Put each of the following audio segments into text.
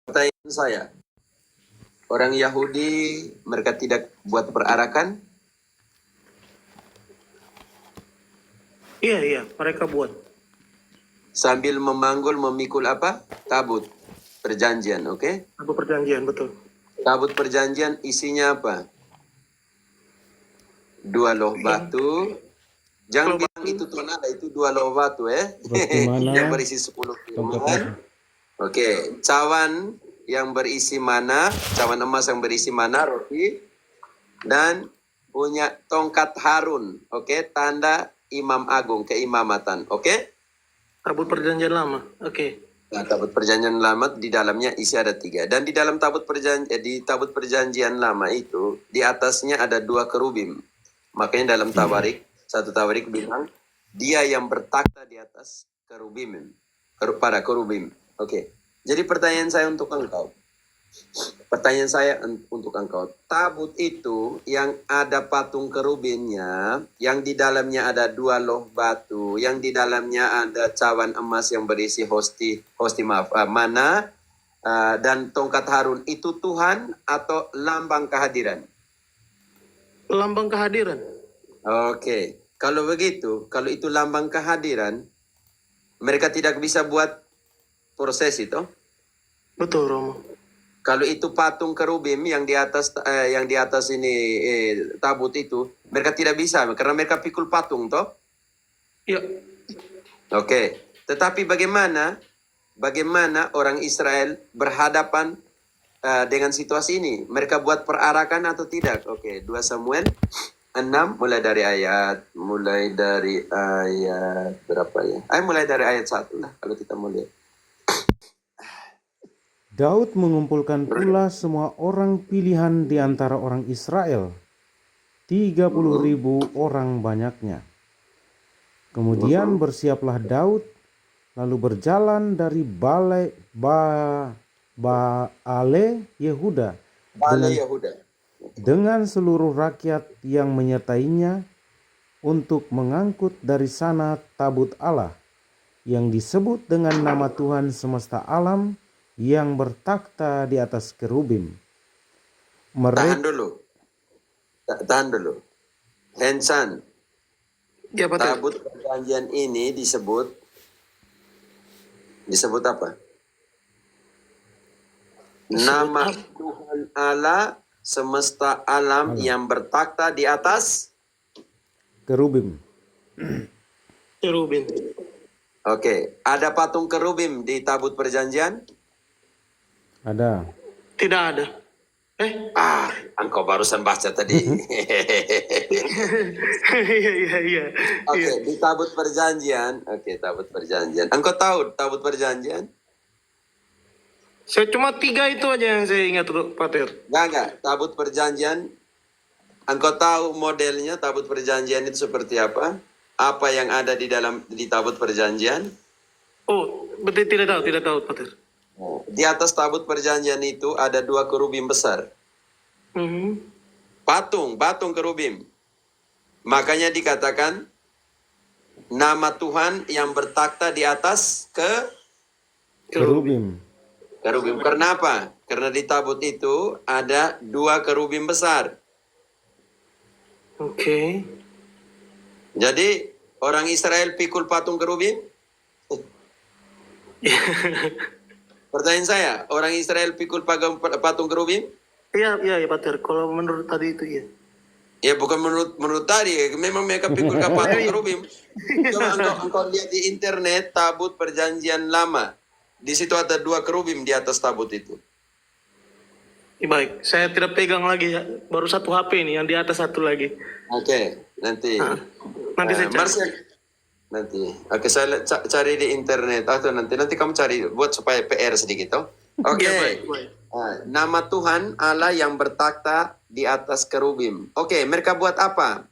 Pertanyaan saya, orang Yahudi mereka tidak buat perarakan? Iya, mereka buat. Sambil memanggul, memikul apa? Tabut perjanjian, oke? Apa perjanjian, betul. Tabut perjanjian isinya apa? 2 loh batu. Jangan bilang itu tonala, itu 2 loh batu yang berisi 10 firman. Oke, cawan yang berisi mana, cawan emas yang berisi mana, roti, dan punya tongkat Harun, oke, tanda imam agung, keimamatan, oke? Tabut perjanjian lama, oke. Nah, tabut perjanjian lama di dalamnya isi ada 3. Dan di dalam tabut perjanjian lama itu, di atasnya ada 2 kerubim. Makanya dalam tawarik, satu tawarik bilang, dia yang bertakhta di atas kerubim. Para kerubim. Oke. Jadi pertanyaan saya untuk engkau. Tabut itu yang ada patung kerubinnya, yang di dalamnya ada 2 loh batu, yang di dalamnya ada cawan emas yang berisi mana, dan tongkat Harun, itu Tuhan atau lambang kehadiran? Lambang kehadiran. Oke. Kalau begitu, kalau itu lambang kehadiran, mereka tidak bisa buat proses itu? Betul, Romo. Kalau itu patung kerubim yang di atas ini tabut itu, mereka tidak bisa karena mereka pikul patung toh? Iya. Oke. Tetapi bagaimana orang Israel berhadapan dengan situasi ini? Mereka buat perarakan atau tidak? Oke, 2 Samuel 6 mulai dari ayat berapa ya? Mulai dari ayat 1 lah kalau kita mau lihat. Daud mengumpulkan pula semua orang pilihan di antara orang Israel, 30.000 orang banyaknya. Kemudian bersiaplah Daud, lalu berjalan dari Baale Yehuda dengan seluruh rakyat yang menyertainya untuk mengangkut dari sana tabut Allah yang disebut dengan nama Tuhan semesta alam yang bertakhta di atas kerubim. Tahan dulu. Hensan. Ya, Pak. Tabut perjanjian ini disebut apa? Nama Tuhan Allah semesta alam yang bertakhta di atas kerubim. Kerubim. Oke, ada patung kerubim di tabut perjanjian? Ada. Tidak ada. Engkau barusan baca tadi. Iya. Oke, di tabut perjanjian. Tabut perjanjian. Engkau tahu tabut perjanjian? Saya cuma 3 itu aja yang saya ingat, Pater. Enggak. Tabut perjanjian. Engkau tahu modelnya tabut perjanjian itu seperti apa? Apa yang ada di tabut perjanjian? Oh, betul, tidak tahu, Pater. Di atas tabut perjanjian itu ada 2 kerubim besar. Patung kerubim. Makanya dikatakan nama Tuhan yang bertakhta di atas kerubim. Karena apa? Karena di tabut itu ada 2 kerubim besar. Oke. Jadi orang Israel pikul patung kerubim? Pertanyaan saya, orang Israel pikul patung kerubim? Iya, Pater. Kalau menurut tadi itu iya. Ya bukan menurut tadi, memang mereka pikul patung kerubim. Coba engkau lihat di internet tabut perjanjian lama. Di situ ada 2 kerubim di atas tabut itu. Baik, saya tidak pegang lagi ya. Baru 1 HP nih, yang di atas 1 lagi. Oke, nanti. Nanti saya cari. Nanti. Oke, saya cari di internet atau nanti kamu cari buat supaya PR sedikit toh. Oke. Baik. Nama Tuhan Allah yang bertakhta di atas kerubim. Oke, mereka buat apa?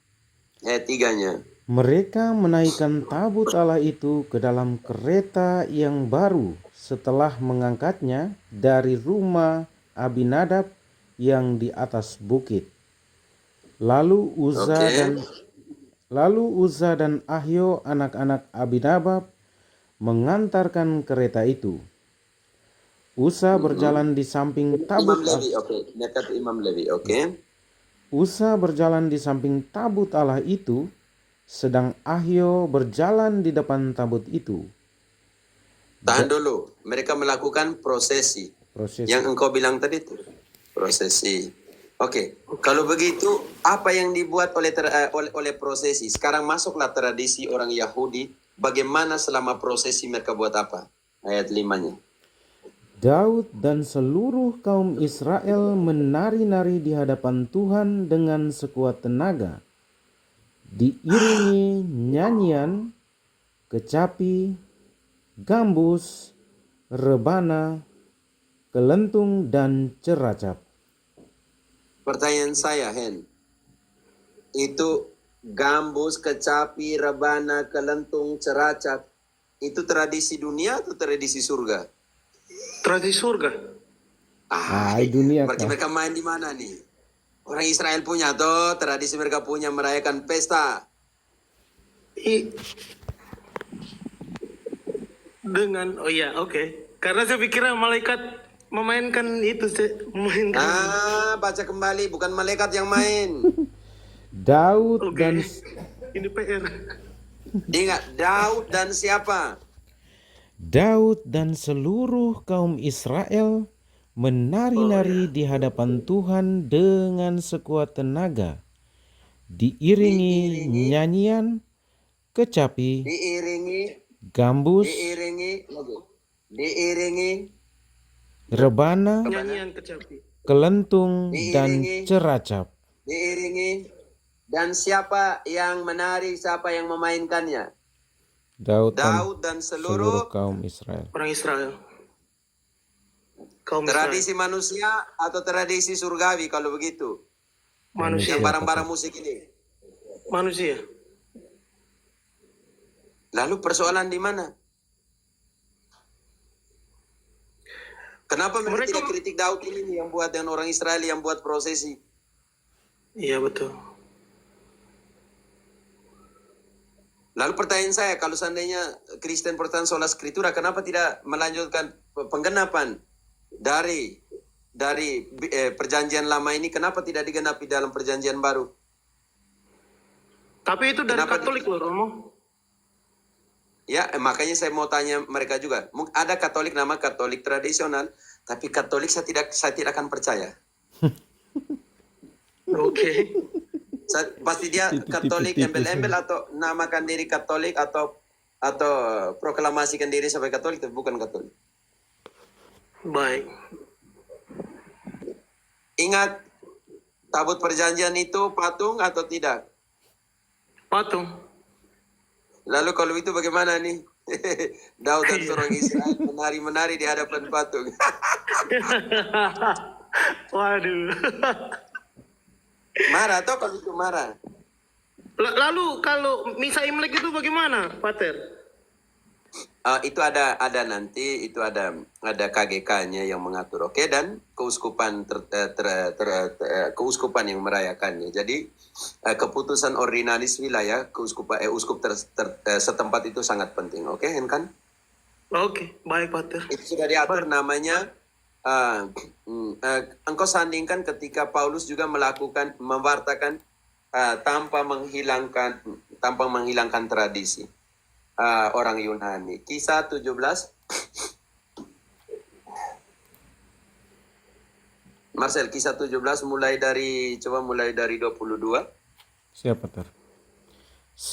3-nya. Mereka menaikkan tabut Allah itu ke dalam kereta yang baru setelah mengangkatnya dari rumah Abinadab yang di atas bukit. Lalu Uzza dan Ahio anak-anak Abinadab mengantarkan kereta itu. Usa berjalan di samping Imam tabut Levi, oke. Dekat Imam Levi, oke. Usa berjalan di samping tabut Allah itu, sedang Ahio berjalan di depan tabut itu. Tahan dulu. Mereka melakukan prosesi. Prosesi. Yang engkau bilang tadi itu. Prosesi. Oke. Kalau begitu, apa yang dibuat oleh prosesi? Sekarang masuklah tradisi orang Yahudi. Bagaimana selama prosesi mereka buat apa? Ayat 5-nya. Daud dan seluruh kaum Israel menari-nari di hadapan Tuhan dengan sekuat tenaga, diiringi nyanyian, kecapi, gambus, rebana, kelentung, dan ceracap. Pertanyaan saya, Hen. Itu gambus, kecapi, rebana, kelentung, ceracap. Itu tradisi dunia atau tradisi surga? Tradisi surga. Dunia Berarti kah? mereka main di mana nih? Orang Israel punya tuh, tradisi mereka punya merayakan pesta. Dengan, oh iya, oke. Karena saya pikirnya malaikat memainkan itu, memainkan. Baca kembali, bukan malaikat yang main. Daud Oke. dan Ini PR. Ingat, Daud dan siapa? Daud dan seluruh kaum Israel menari-nari di hadapan Tuhan dengan sekuat tenaga, diiringi nyanyian, kecapi, Diiringi, gambus, diiringi, rebana, Nyanyian kecapi. kelentung, dan ceracap. diiringi. Dan siapa yang menari, siapa yang memainkannya? Daud Dan seluruh kaum Israel. Orang Israel. Kaum Tradisi manusia atau tradisi surgawi kalau begitu? Manusia. Yang barang-barang musik ini. Manusia. Lalu persoalan di mana? Kenapa mereka tidak kritik Daud ini yang buat dengan orang Israel yang buat prosesi? Iya betul. Lalu pertanyaan saya, kalau seandainya Kristen pertahan sola Skritura, kenapa tidak melanjutkan penggenapan dari perjanjian lama ini? Kenapa tidak digenapi dalam perjanjian baru? Tapi itu dari Kenapa Katolik loh, Romo. Ya, makanya saya mau tanya mereka juga. Ada Katolik nama Katolik tradisional, tapi Katolik saya tidak akan percaya. Oke. Pasti dia Katolik embel-embel atau namakan diri Katolik atau proklamasikan diri sebagai Katolik, tapi bukan Katolik. Baik. Ingat, tabut perjanjian itu patung atau tidak? Patung. Lalu kalau itu bagaimana nih? Daud dan seorang Israel menari-menari di hadapan patung. Waduh. Marah atau kalau itu marah? Lalu kalau misa Imlek itu bagaimana, Pater? Itu ada nanti, itu ada KGK-nya yang mengatur, oke, dan keuskupan keuskupan yang merayakannya. Jadi keputusan ordinalis wilayah uskup setempat itu sangat penting, oke, kan? Oke, baik, Pater. Itu sudah diatur namanya. Engkau sandingkan ketika Paulus juga mewartakan tanpa menghilangkan tradisi orang Yunani. Kisah 17. Marcel, kisah 17 mulai dari 22. Siapa ter?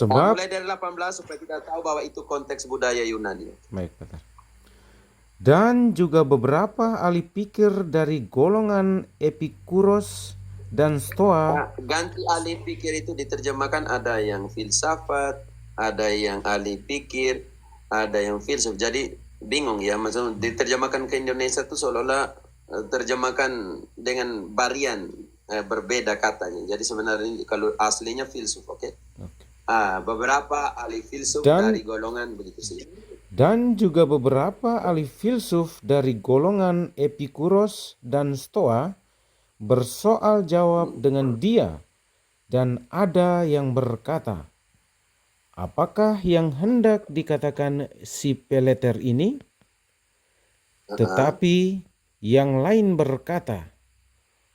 Mulai dari 18 supaya kita tahu bahwa itu konteks budaya Yunani. Baik, Peter. Dan juga beberapa ahli pikir dari golongan Epikuros dan Stoa. Ganti ahli pikir itu diterjemahkan, ada yang filsafat, ada yang ahli pikir, ada yang filsuf. Jadi bingung ya, maksudnya diterjemahkan ke Indonesia itu seolah-olah terjemahkan dengan varian berbeda katanya. Jadi sebenarnya kalau aslinya filsuf, oke? Beberapa ahli filsuf dari golongan begitu sih. Dan juga beberapa ahli filsuf dari golongan Epikuros dan Stoa bersoal jawab dengan dia, dan ada yang berkata, apakah yang hendak dikatakan si Peleter ini? Tetapi yang lain berkata,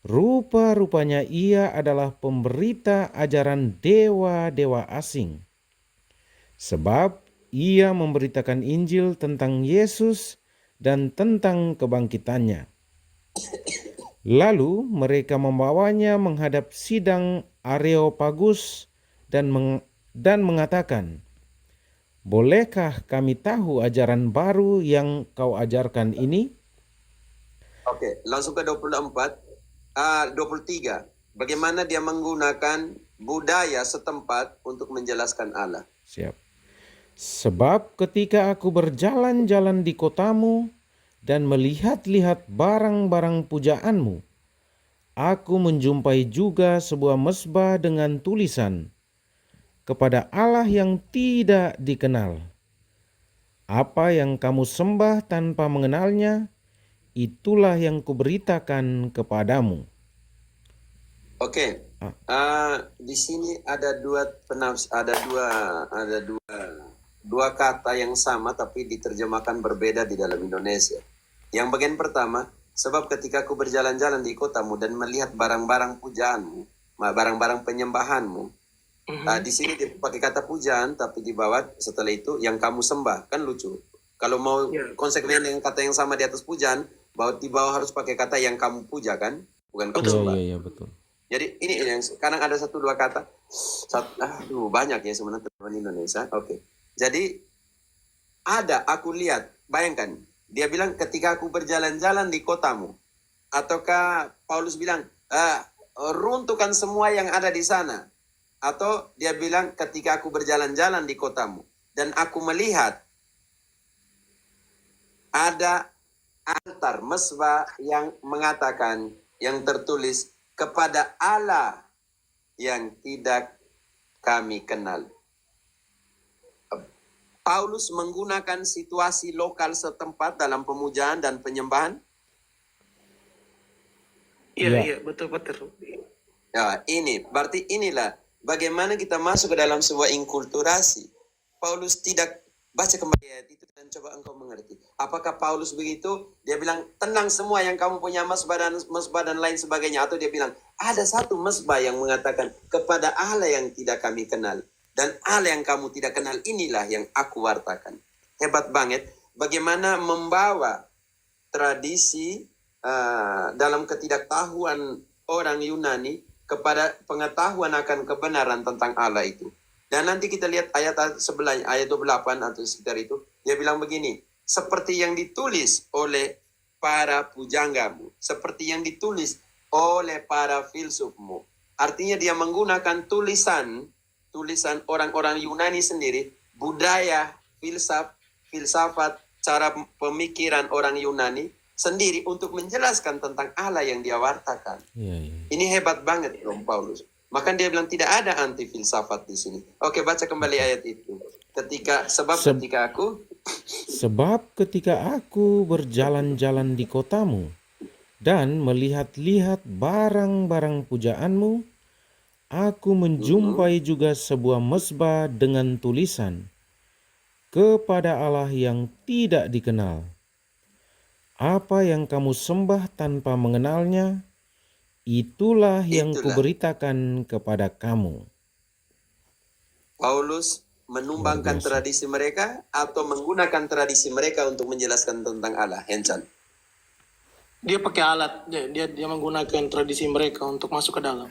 rupa-rupanya ia adalah pemberita ajaran dewa-dewa asing. Sebab ia memberitakan Injil tentang Yesus dan tentang kebangkitannya. Lalu mereka membawanya menghadap sidang Areopagus dan mengatakan, bolehkah kami tahu ajaran baru yang kau ajarkan ini? Oke, langsung ke 23. Bagaimana dia menggunakan budaya setempat untuk menjelaskan Allah. Siap. Sebab ketika aku berjalan-jalan di kotamu dan melihat-lihat barang-barang pujaanmu, aku menjumpai juga sebuah mezbah dengan tulisan, kepada Allah yang tidak dikenal. Apa yang kamu sembah tanpa mengenalnya, itulah yang kuberitakan kepadamu. Oke, di sini ada dua kata yang sama tapi diterjemahkan berbeda di dalam Indonesia. Yang bagian pertama, sebab ketika aku berjalan-jalan di kotamu dan melihat barang-barang pujaanmu, barang-barang penyembahanmu, di sini dipakai kata pujaan, tapi di bawah setelah itu yang kamu sembah. Kan lucu. Kalau mau konsekuen dengan kata yang sama di atas pujaan, di bawah harus pakai kata yang kamu puja kan, bukan kamu sembah. Iya, betul. Jadi ini yang sekarang ada 1-2 kata. Banyak ya sebenarnya teman Indonesia. Oke. Jadi aku lihat, bayangkan, dia bilang ketika aku berjalan-jalan di kotamu. Ataukah Paulus bilang, runtuhkan semua yang ada di sana. Atau dia bilang ketika aku berjalan-jalan di kotamu. Dan aku melihat ada altar mezbah yang mengatakan, yang tertulis, kepada Allah yang tidak kami kenal. Paulus menggunakan situasi lokal setempat dalam pemujaan dan penyembahan. Iya, betul. Ya, berarti inilah bagaimana kita masuk ke dalam sebuah inkulturasi. Paulus tidak baca kembali ayat itu dan coba engkau mengerti. Apakah Paulus begitu? Dia bilang, tenang semua yang kamu punya mezbah dan lain sebagainya. Atau dia bilang, ada satu mezbah yang mengatakan kepada Allah yang tidak kami kenal. Dan Allah yang kamu tidak kenal inilah yang aku wartakan. Hebat banget. Bagaimana membawa tradisi dalam ketidaktahuan orang Yunani kepada pengetahuan akan kebenaran tentang Allah itu. Dan nanti kita lihat ayat sebelahnya, ayat 28 atau sekitar itu. Dia bilang begini, seperti yang ditulis oleh para pujanggamu, seperti yang ditulis oleh para filsufmu. Artinya dia menggunakan tulisan orang-orang Yunani sendiri, budaya, filsafat, cara pemikiran orang Yunani sendiri untuk menjelaskan tentang Allah yang dia wartakan. Ini hebat banget Om Paulus. Maka dia bilang tidak ada anti filsafat di sini. Oke, baca kembali ayat itu. Sebab ketika aku berjalan-jalan di kotamu dan melihat-lihat barang-barang pujaanmu, aku menjumpai juga sebuah mezbah dengan tulisan, kepada Allah yang tidak dikenal. Apa yang kamu sembah tanpa mengenalnya, itulah yang kuberitakan kepada kamu. Paulus menumbangkan tradisi mereka atau menggunakan tradisi mereka untuk menjelaskan tentang Allah. Hencan. Dia pakai alat, dia menggunakan tradisi mereka untuk masuk ke dalam.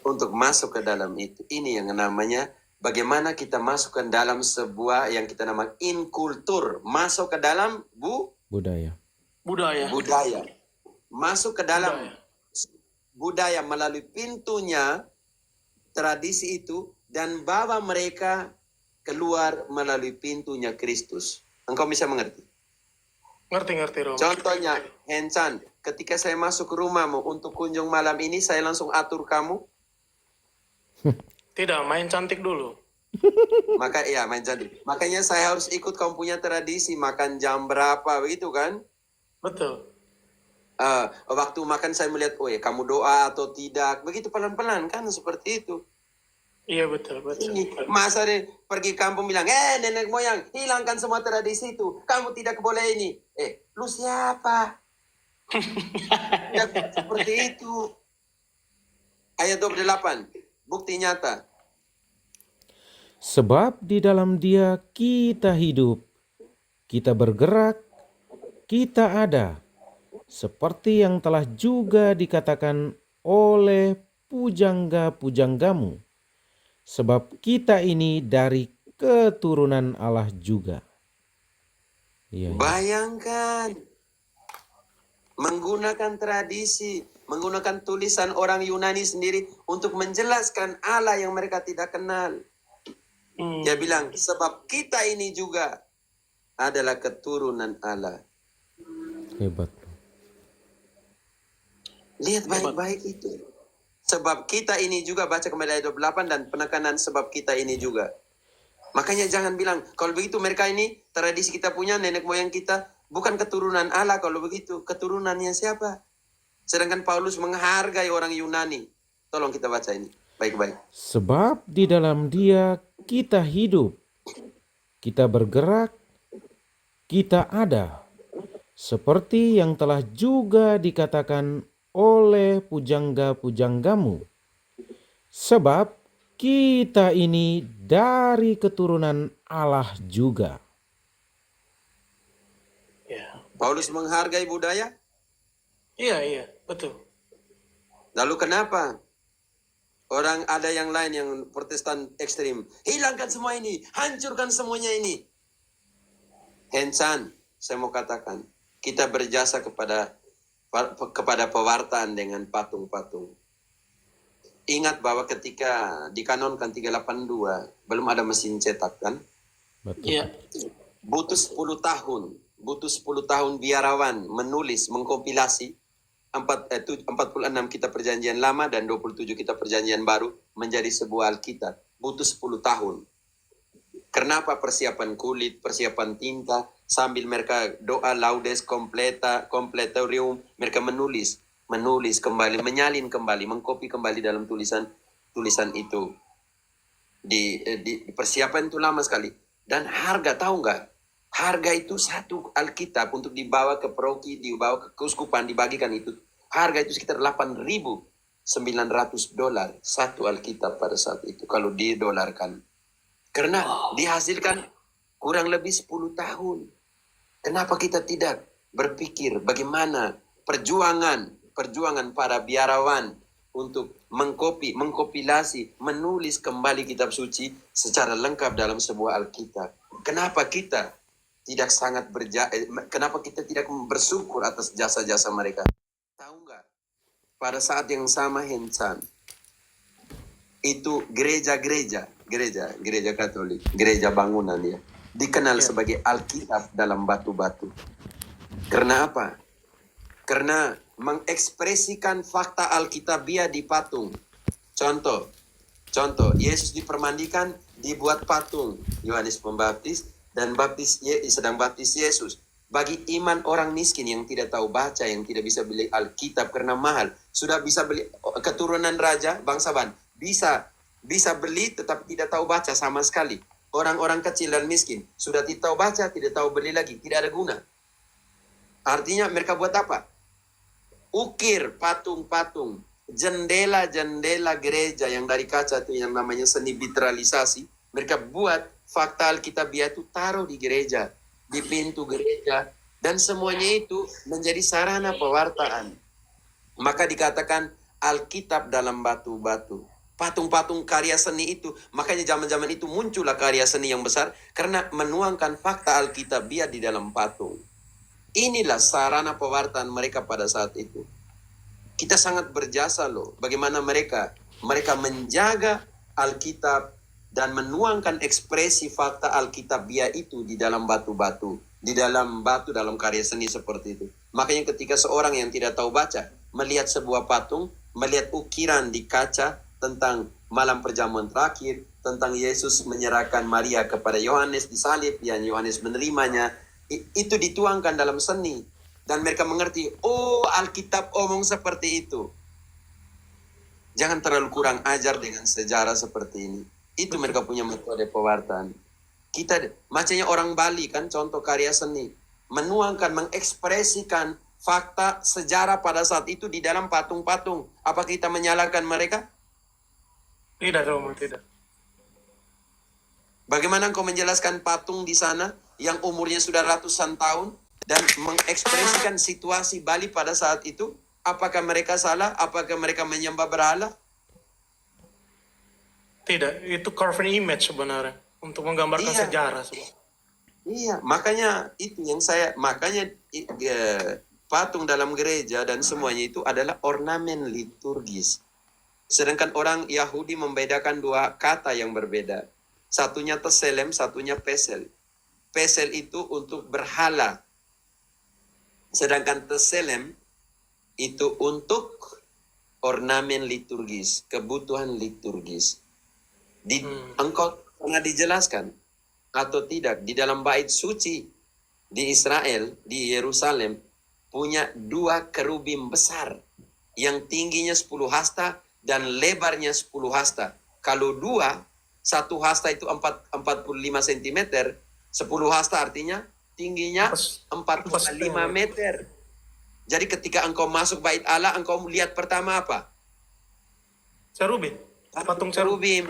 Untuk masuk ke dalam itu. Ini yang namanya bagaimana kita masuk ke dalam sebuah yang kita namakan inkultur. Masuk ke dalam budaya. Masuk ke dalam budaya melalui pintunya tradisi itu dan bawa mereka keluar melalui pintunya Kristus. Engkau bisa mengerti? Ngerti, Rom. Contohnya, Hencan, ketika saya masuk ke rumahmu untuk kunjung malam ini, saya langsung atur kamu? Tidak, main cantik dulu. Main cantik. Makanya saya harus ikut kamu punya tradisi, makan jam berapa, begitu kan? Betul. Waktu makan saya melihat, kamu doa atau tidak. Begitu pelan-pelan kan seperti itu. Iya betul betul. Ini masa deh pergi kampung bilang, nenek moyang hilangkan semua tradisi itu, kamu tidak boleh ini. Lu siapa? Tidak seperti itu. Ayat 28, bukti nyata. Sebab di dalam Dia kita hidup, kita bergerak, kita ada, seperti yang telah juga dikatakan oleh pujangga-pujanggamu, sebab kita ini dari keturunan Allah juga. Iya, iya. Bayangkan, menggunakan tradisi, menggunakan tulisan orang Yunani sendiri untuk menjelaskan Allah yang mereka tidak kenal. Dia bilang, sebab kita ini juga adalah keturunan Allah. Hebat. Lihat baik-baik itu. Sebab kita ini juga, baca kembali ayat 28 dan penekanan sebab kita ini juga. Makanya jangan bilang, kalau begitu mereka ini, tradisi kita punya, nenek moyang kita, bukan keturunan Allah kalau begitu. Keturunannya siapa? Sedangkan Paulus menghargai orang Yunani. Tolong kita baca ini, baik-baik. Sebab di dalam Dia kita hidup, kita bergerak, kita ada, seperti yang telah juga dikatakan oleh pujangga-pujanggamu. Sebab kita ini dari keturunan Allah juga. Ya. Paulus menghargai budaya. Iya betul. Lalu kenapa orang ada yang lain yang Protestan ekstrim, hilangkan semua ini, hancurkan semuanya ini. Hensan, saya mau katakan, kita berjasa kepada pewartaan dengan patung-patung. Ingat bahwa ketika dikanonkan 382, belum ada mesin cetak kan? Betul. Iya. Butuh 10 tahun biarawan menulis, mengkompilasi 46 kitab perjanjian lama dan 27 kitab perjanjian baru menjadi sebuah Alkitab. Butuh 10 tahun. Kenapa? Persiapan kulit, persiapan tinta, sambil mereka doa laudes completorium, mereka menulis kembali, menyalin kembali, mengkopi kembali dalam tulisan itu. Di persiapan itu lama sekali. Dan harga, tahu nggak? Harga itu satu Alkitab untuk dibawa ke paroki, dibawa ke keuskupan, dibagikan itu. Harga itu sekitar $8.900 satu Alkitab pada saat itu kalau didolarkan. Karena dihasilkan kurang lebih 10 tahun. Kenapa kita tidak berpikir bagaimana perjuangan para biarawan untuk mengkompilasi, menulis kembali kitab suci secara lengkap dalam sebuah Alkitab. Kenapa kita tidak kenapa kita tidak bersyukur atas jasa-jasa mereka? Tahu nggak? Pada saat yang sama Hensan, itu gereja Katolik, gereja bangunan ya, dikenal sebagai Alkitab dalam batu-batu. Karena apa? Karena mengekspresikan fakta Alkitabiah di patung. Contoh, Yesus dipermandikan, dibuat patung Yohanes Pembaptis dan sedang baptis Yesus. Bagi iman orang miskin yang tidak tahu baca, yang tidak bisa beli Alkitab karena mahal, sudah bisa beli keturunan raja, bangsawan, bisa beli tetapi tidak tahu baca sama sekali. Orang-orang kecil dan miskin sudah tidak tahu baca, tidak tahu beli lagi, tidak ada guna. Artinya mereka buat apa? Ukir patung-patung, jendela-jendela gereja yang dari kaca itu yang namanya seni vitralisasi. Mereka buat fakta Alkitabiah itu taruh di gereja, di pintu gereja, dan semuanya itu menjadi sarana pewartaan. Maka dikatakan Alkitab dalam batu-batu. Patung-patung karya seni itu, makanya zaman-zaman itu muncullah karya seni yang besar karena menuangkan fakta Alkitabiah di dalam patung. Inilah sarana pewartaan mereka pada saat itu. Kita sangat berjasa loh. Bagaimana mereka menjaga Alkitab dan menuangkan ekspresi fakta Alkitabiah itu di dalam batu-batu. Di dalam batu, dalam karya seni seperti itu. Makanya ketika seorang yang tidak tahu baca melihat sebuah patung, melihat ukiran di kaca tentang malam perjamuan terakhir, tentang Yesus menyerahkan Maria kepada Yohanes disalib, yang Yohanes menerimanya, itu dituangkan dalam seni. Dan mereka mengerti, oh Alkitab omong seperti itu. Jangan terlalu kurang ajar dengan sejarah seperti ini. Itu mereka punya metode pewartaan. Kita macamnya orang Bali kan, contoh karya seni, menuangkan, mengekspresikan fakta sejarah pada saat itu di dalam patung-patung. Apa kita menyalahkan mereka? Tidak, Romo, tidak. Bagaimana engkau menjelaskan patung di sana yang umurnya sudah ratusan tahun dan mengekspresikan situasi Bali pada saat itu? Apakah mereka salah? Apakah mereka menyembah berhala? Tidak, itu carving image sebenarnya. Untuk menggambarkan Iya. sejarah sebenarnya. Iya, makanya itu yang makanya patung dalam gereja dan semuanya itu adalah ornamen liturgis. Sedangkan orang Yahudi membedakan dua kata yang berbeda. Satunya teselem, satunya pesel. Pesel itu untuk berhala. Sedangkan teselem itu untuk ornamen liturgis, kebutuhan liturgis. Engkau pernah dijelaskan atau tidak di dalam bait suci di Israel, di Yerusalem, punya 2 kerubim besar yang tingginya 10 hasta dan lebarnya 10 hasta. Kalau 2, 1 hasta itu 45 cm, 10 hasta artinya tingginya 4,5 meter. Jadi ketika engkau masuk bait Allah, engkau lihat pertama apa? Cherubim, patung cherubim.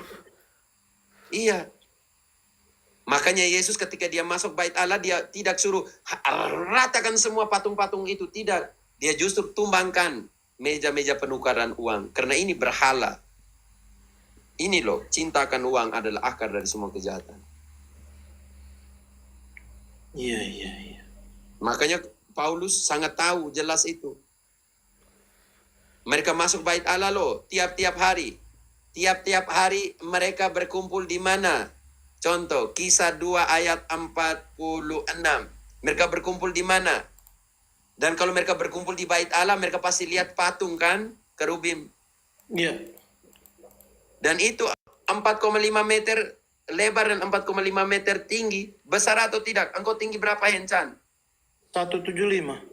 Iya. Makanya Yesus ketika dia masuk bait Allah, dia tidak suruh ratakan semua patung-patung itu. Tidak. Dia justru tumbangkan meja-meja penukaran uang. Karena ini berhala. Ini loh, cintakan uang adalah akar dari semua kejahatan. Iya. Makanya Paulus sangat tahu jelas itu. Mereka masuk bait Allah loh, tiap-tiap hari. Tiap-tiap hari mereka berkumpul di mana? Contoh, Kisah 2 ayat 46. Mereka berkumpul di mana? Dan kalau mereka berkumpul di bait Allah, mereka pasti lihat patung kan? Kerubim. Iya. Dan itu 4,5 meter lebar dan 4,5 meter tinggi. Besar atau tidak? Engkau tinggi berapa, Hencan? 175.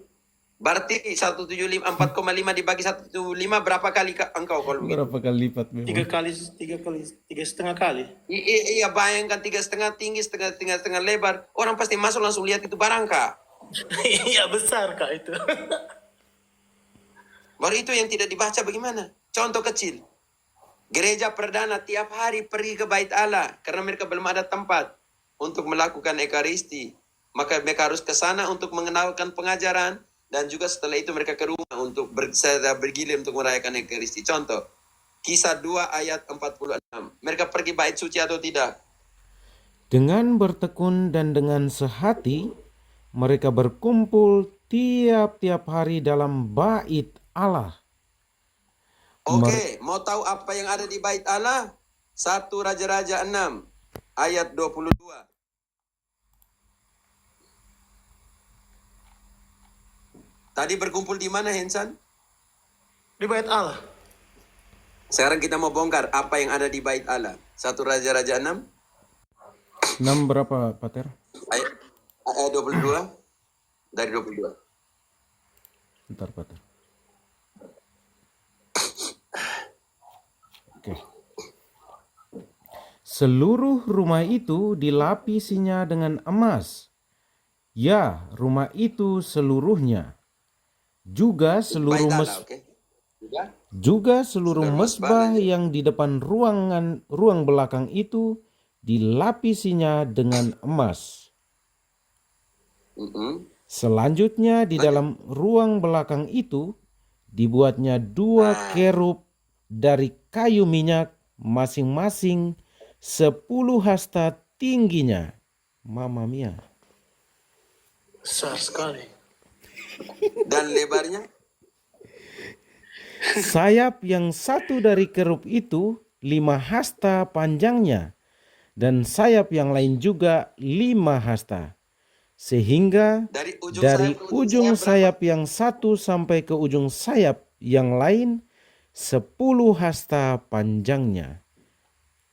Berarti 175, 4,5 dibagi 175 berapa kali engkau kalau begitu? Berapa kali lipat memang? 3,5 kali. Iya, bayangkan 3,5 tinggi, setengah lebar. Orang pasti masuk langsung lihat itu barang, Kak. Iya, besar, Kak, itu. Baru itu yang tidak dibaca bagaimana? Contoh kecil. Gereja perdana tiap hari pergi ke bait Allah karena mereka belum ada tempat untuk melakukan ekaristi. Maka mereka harus ke sana untuk mengenalkan pengajaran dan juga setelah itu mereka ke rumah untuk bergilir untuk merayakan ekaristi. Contoh, Kisah 2 ayat 46. Mereka pergi bait suci atau tidak? Dengan bertekun dan dengan sehati, mereka berkumpul tiap-tiap hari dalam bait Allah. Oke, mau tahu apa yang ada di bait Allah? 1 Raja-Raja 6 ayat 22. Tadi berkumpul di mana, Hensan? Di bait Allah. Sekarang kita mau bongkar apa yang ada di bait Allah. 1 Raja-Raja 6 6 berapa, Pater? ayat 22 dari 22. Bentar, Pater. Oke. Seluruh rumah itu dilapisinya dengan emas. Ya, rumah itu seluruhnya. Juga seluruh Bait Allah, oke. Juga seluruh Seluruh mesbah mesbah yang di depan ruang belakang itu dilapisinya dengan emas. Selanjutnya di dalam ruang belakang itu dibuatnya 2 kerub dari kayu minyak masing-masing 10 hasta tingginya. Mamma mia. Besar sekali. Dan lebarnya? Sayap yang satu dari kerub itu 5 hasta panjangnya, dan sayap yang lain juga 5 hasta. Sehingga Dari dari ujung sayap yang satu sampai ke ujung sayap yang lain 10 hasta panjangnya.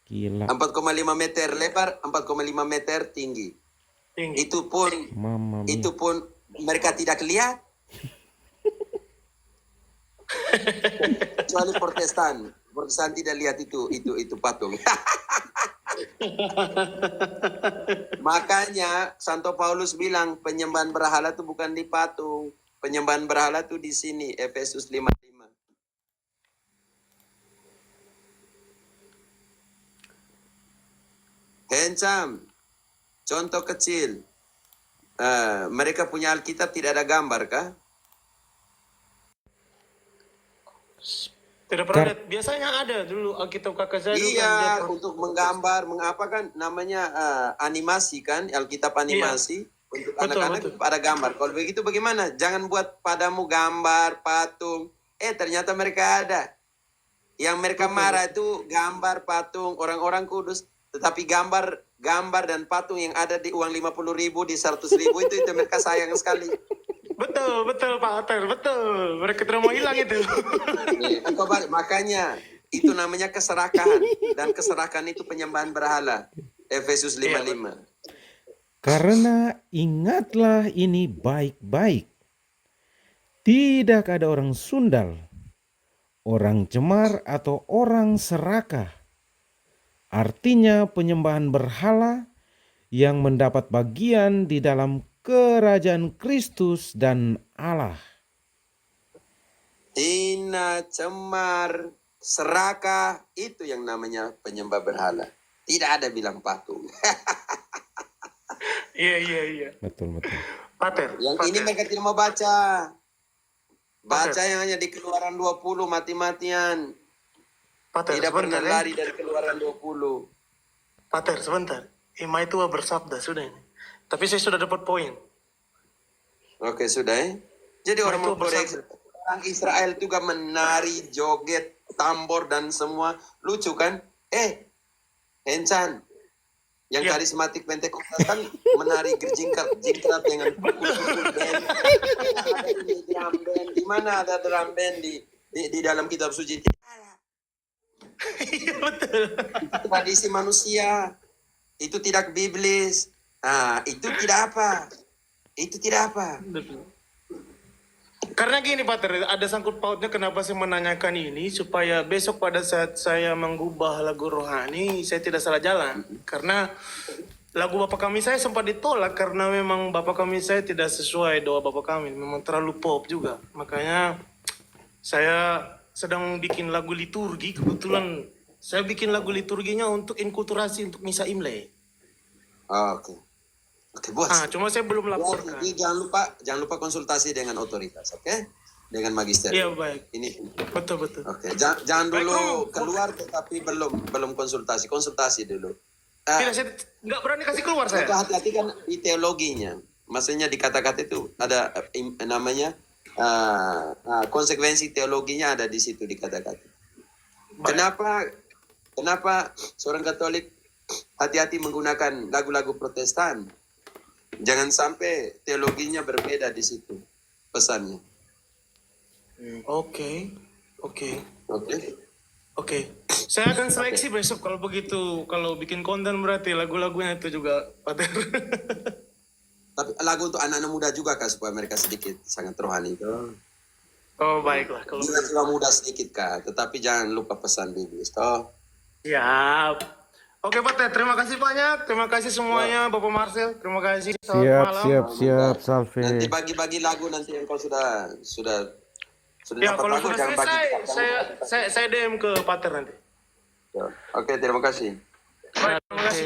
Gila. 4,5 meter lebar, 4,5 meter tinggi. Itu pun Mamma mia. itu pun mereka tidak lihat. Kecuali Protestan. San tidak lihat itu patung. Makanya Santo Paulus bilang penyembahan berhala itu bukan di patung. Penyembahan berhala itu di sini, Efesus 5:5. Handsome. Contoh kecil. Mereka punya Alkitab tidak ada gambar kah? Tidak pernah lihat. Biasanya ada dulu Alkitab kakak saya dulu kan dia Iya, untuk menggambar, mengapa kan namanya animasi kan, Alkitab animasi. Untuk Betul, anak-anak betul. ada gambar. Kalau begitu bagaimana? Jangan buat padamu gambar, patung. Ternyata mereka ada. Yang mereka marah itu gambar, patung, orang-orang kudus. Tetapi gambar dan patung yang ada di uang 50.000, di 100.000 itu mereka sayang sekali. Betul Pak Ater, betul. Mereka tidak mau hilang itu. Makanya itu namanya keserakahan, dan keserakahan itu penyembahan berhala. Efesus 5:5. Karena ingatlah ini baik-baik. Tidak ada orang sundal, orang cemar atau orang serakah. Artinya penyembahan berhala yang mendapat bagian di dalam kerajaan Kristus dan Allah. Hina, cemar, serakah, itu yang namanya penyembah berhala. Tidak ada bilang patung. Iya. Betul. Pater. Yang Pater. ini mereka tidak mau baca. Baca yang hanya di Keluaran 20 mati-matian. Pater, Tidak pernah sebentar, lari dari Keluaran 20. Pater, sebentar. Ima itu bersabda sudah ini. Tapi saya sudah dapat poin. Oke, sudah. Jadi orang itu mau koreksi. Orang Israel juga menari, joget, tambor dan semua. Lucu kan? Hensan. Yang Ya. karismatik Pentekosta kan menari jingkrat dengan pukul-pukul band. Ada ini drum band. Di mana ada drum band di dalam kitab suci? Iya, betul. Itu tradisi manusia. Itu tidak biblis. Itu tidak apa. Karena gini Pater, ada sangkut pautnya kenapa saya menanyakan ini, supaya besok pada saat saya mengubah lagu rohani, saya tidak salah jalan. Karena lagu Bapak Kami saya sempat ditolak karena memang Bapak Kami saya tidak sesuai doa Bapak Kami, memang terlalu pop juga. Makanya saya sedang bikin lagu liturgi, kebetulan saya bikin lagu liturginya untuk inkulturasi, untuk misa Imlek. Oke, buat. Cuma saya belum laporkan. Jadi jangan lupa konsultasi dengan otoritas, oke? Dengan magister. Iya, baik. Ini. Betul. Oke, jangan Baik, dulu Om. keluar tetapi belum konsultasi dulu. Tidak, saya nggak berani kasih keluar saya. Hati-hati kan di teologinya. Maksudnya di kata-kata itu ada namanya konsekuensi teologinya ada di situ di kata-kata. Baik. Kenapa seorang Katolik hati-hati menggunakan lagu-lagu Protestan? Jangan sampai teologinya berbeda di situ pesannya. Oke. Oke. Saya akan seleksi besok kalau begitu. Kalau bikin konten berarti lagu-lagunya itu juga, Pater. Tapi lagu untuk anak-anak muda juga kan supaya mereka sedikit sangat rohani itu. Oh, baiklah kalau Jiwa muda sedikit kak, tetapi jangan lupa pesan biblis toh. siap. Oke, Pater, terima kasih banyak. Terima kasih semuanya, Bapak Marcel. Terima kasih. Selamat malam. Siap, Salve. Nanti bagi-bagi lagu nanti yang kau sudah Ya, dapat kalau lagu sudah jangan bagi. selesai, saya DM ke Pater nanti. Oke, terima kasih. Baik, terima kasih.